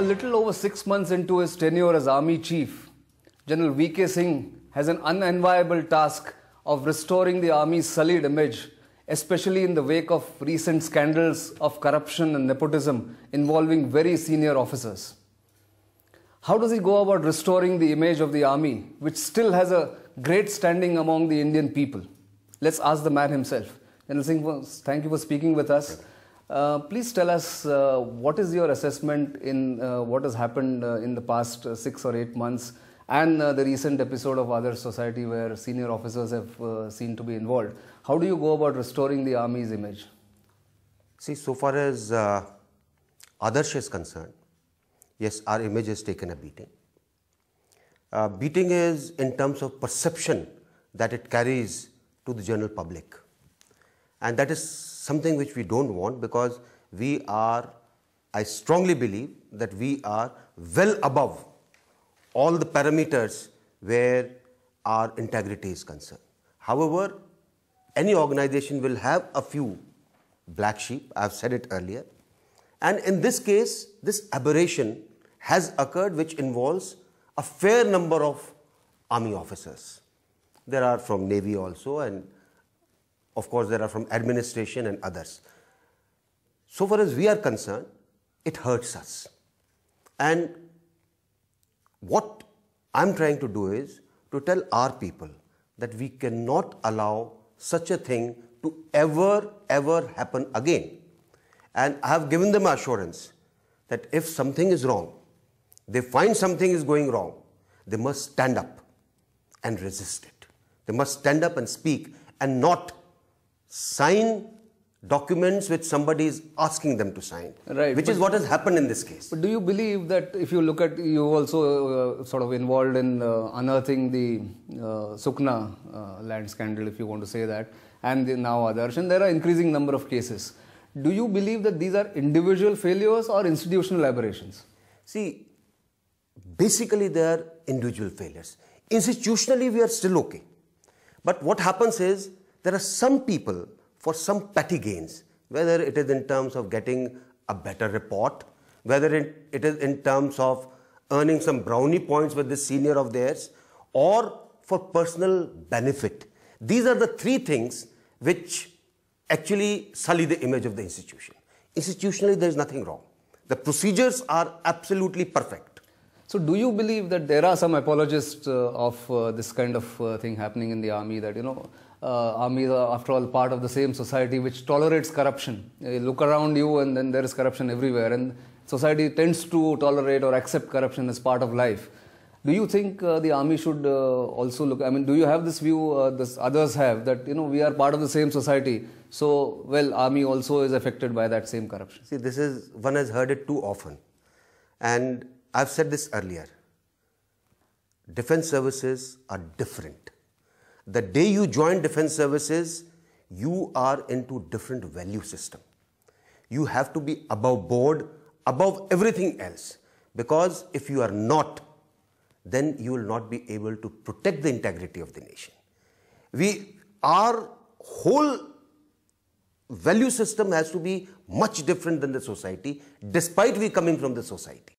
little over 6 months into his tenure as Army Chief, General VK Singh has an unenviable task of restoring the Army's sullied image, especially in the wake of recent scandals of corruption and nepotism involving very senior officers. How does he go about restoring the image of the Army, which still has a great standing among the Indian people? Let's ask the man himself. General Singh, thank you for speaking with us. Please tell us what is your assessment in what has happened in the past 6 or 8 months and the recent episode of Adarsh society where senior officers have seen to be involved. How do you go about restoring the Army's image? See, so far as Adarsh is concerned, yes, our image has taken a beating. Beating is in terms of perception that it carries to the general public. And that is something which we don't want, because we are, I strongly believe that we are well above all the parameters where our integrity is concerned. However, any organization will have a few black sheep, I have said it earlier. And in this case, this aberration has occurred which involves a fair number of Army officers. There are from Navy also, and of course there are from administration and others. So far as we are concerned, it hurts us. And what I'm trying to do is to tell our people that we cannot allow such a thing to ever happen again. And I have given them assurance that if something is wrong, they find something is going wrong, they must stand up and resist it. They must stand up and speak and not sign documents which somebody is asking them to sign, right, which is what has happened in this case. But do you believe that if you look at, you also sort of involved in unearthing the Sukna land scandal, if you want to say that, and now Adarsh, and there are increasing number of cases. Do you believe that these are individual failures or institutional aberrations? See, basically they are individual failures. Institutionally we are still okay. But what happens is, there are some people, for some petty gains, whether it is in terms of getting a better report, whether it is in terms of earning some brownie points with the senior of theirs, or for personal benefit. These are the three things which actually sully the image of the institution. Institutionally, there is nothing wrong. The procedures are absolutely perfect. So do you believe that there are some apologists of this kind of thing happening in the Army, that, you know, Army is after all part of the same society which tolerates corruption? You look around you and then there is corruption everywhere, and society tends to tolerate or accept corruption as part of life. Do you think the Army should also look, I mean, do you have this view, this others have, that, you know, we are part of the same society, so, well, Army also is affected by that same corruption? See, this is, one has heard it too often. And I've said this earlier, defense services are different. The day you join defense services, you are into different value system. You have to be above board, above everything else. Because if you are not, then you will not be able to protect the integrity of the nation. Our whole value system has to be much different than the society, despite we coming from the society.